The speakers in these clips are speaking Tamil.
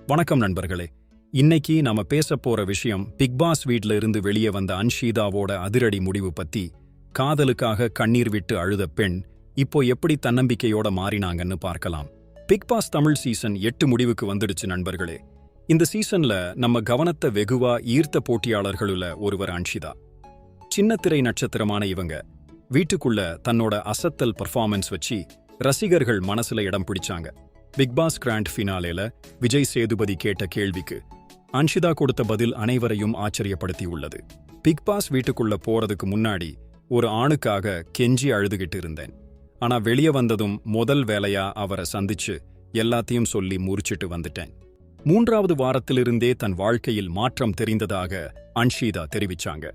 வணக்கம் நண்பர்களே. இன்னைக்கு நாம பேச போற விஷயம் பிக் பாஸ் வீட்ல இருந்து வெளியே வந்த அன்ஷிதாவோட அதிரடி முடிவு பத்தி. காதலுக்காக கண்ணீர் விட்டு அழுத பெண் இப்போ எப்படி தன்னம்பிக்கையோட மாறினாங்கன்னு பார்க்கலாம். பிக் பாஸ் தமிழ் சீசன் 8 முடிவுக்கு வந்துடுச்சு நண்பர்களே. இந்த சீசன்ல நம்ம கவனத்தை வெகுவா ஈர்த்த போட்டியாளர்களுல ஒருவர் அன்ஷிதா. சின்னத்திரை நட்சத்திரமான இவங்க வீட்டுக்குள்ள தன்னோட அசத்தல் பர்ஃபார்மன்ஸ் வச்சு ரசிகர்கள் மனசுல இடம் பிடிச்சாங்க. பிக் பாஸ் கிராண்ட் ஃபினாலேல விஜய் சேதுபதி கேட்ட கேள்விக்கு அன்ஷிதா கொடுத்த பதில் அனைவரையும் ஆச்சரியப்படுத்தி உள்ளது. பிக் பாஸ் வீட்டுக்குள்ள போறதுக்கு முன்னாடி ஒரு ஆணுக்காக கெஞ்சி அழுதுகிட்டு இருந்தேன். ஆனா வெளியே வந்ததும் முதல் வேலையா அவரை சந்திச்சு எல்லாத்தையும் சொல்லி முறிச்சிட்டு வந்துட்டேன். 3வது வாரத்திலிருந்தே தன் வாழ்க்கையில் மாற்றம் தெரிந்ததாக அன்ஷிதா தெரிவிச்சாங்க.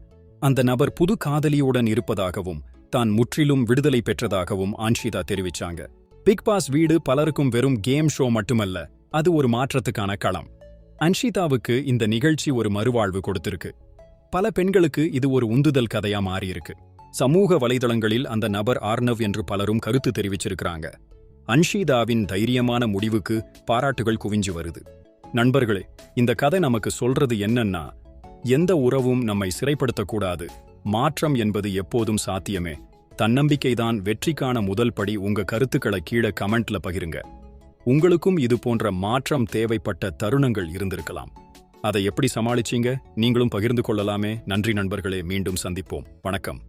அந்த நபர் புது காதலியுடன் இருப்பதாகவும் தான் முற்றிலும் விடுதலை பெற்றதாகவும் அன்ஷிதா தெரிவிச்சாங்க. பிக் பாஸ் வீடு பலருக்கும் வெறும் கேம் ஷோ மட்டுமல்ல, அது ஒரு மாற்றத்துக்கான களம். அன்ஷிதாவுக்கு இந்த நிகழ்ச்சி ஒரு மறுவாழ்வு கொடுத்திருக்கு. பல பெண்களுக்கு இது ஒரு உந்துதல் கதையா மாறியிருக்கு. சமூக வலைதளங்களில் அந்த நபர் ஆர்னவ் என்று பலரும் கருத்து தெரிவிச்சிருக்கிறாங்க. அன்ஷிதாவின் தைரியமான முடிவுக்கு பாராட்டுகள் குவிஞ்சு வருது. நண்பர்களே, இந்த கதை நமக்கு சொல்றது என்னன்னா, எந்த உறவும் நம்மை சிறைப்படுத்தக்கூடாது. மாற்றம் என்பது எப்போதும் சாத்தியமே. தன்னம்பிக்கைதான் வெற்றிக்கான முதல் படி. உங்க கருத்துக்களை கீழே கமெண்ட்ல பகிருங்க. உங்களுக்கும் இது போன்ற மாற்றம் தேவைப்பட்ட தருணங்கள் இருந்திருக்கலாம். அதை எப்படி சமாளிச்சீங்க? நீங்களும் பகிர்ந்து கொள்ளலாமே. நன்றி நண்பர்களே, மீண்டும் சந்திப்போம். வணக்கம்.